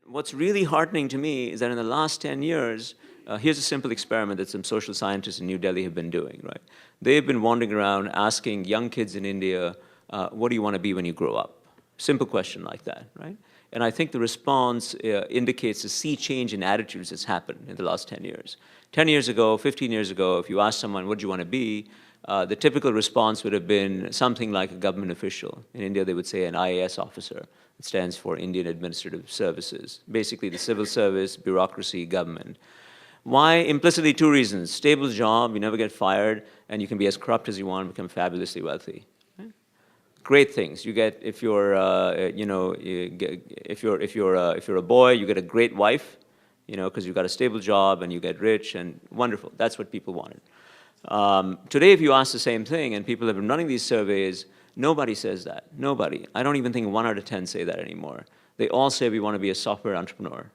What's really heartening to me is that in the last 10 years, here's a simple experiment that some social scientists in New Delhi have been doing, right? They've been wandering around asking young kids in India, what do you want to be when you grow up? Simple question like that, right? And I think the response indicates a sea change in attitudes that's happened in the last 10 years. 10 years ago, 15 years ago, if you asked someone, what do you want to be? The typical response would have been something like a government official. In India, they would say an IAS officer. It stands for Indian Administrative Services, basically the civil service, bureaucracy, government. Why? Implicitly, two reasons. Stable job, you never get fired, and you can be as corrupt as you want and become fabulously wealthy. Great things. You get, if you're, if you're a boy, you get a great wife, because you've got a stable job and you get rich and wonderful. That's what people wanted. Today, if you ask the same thing, and people have been running these surveys, nobody says that. Nobody. I don't even think 1 out of 10 say that anymore. They all say we want to be a software entrepreneur.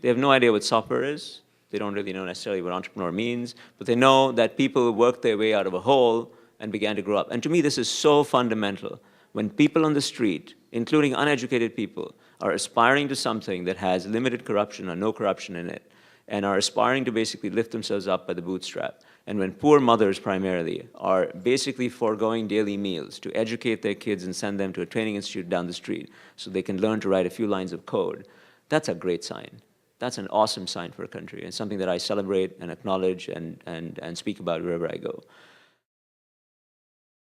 They have no idea what software is. They don't really know necessarily what entrepreneur means, but they know that people worked their way out of a hole and began to grow up. And to me, this is so fundamental. When people on the street, including uneducated people, are aspiring to something that has limited corruption or no corruption in it, and are aspiring to basically lift themselves up by the bootstrap, and when poor mothers primarily are basically foregoing daily meals to educate their kids and send them to a training institute down the street so they can learn to write a few lines of code, that's a great sign. That's an awesome sign for a country, and something that I celebrate and acknowledge and speak about wherever I go.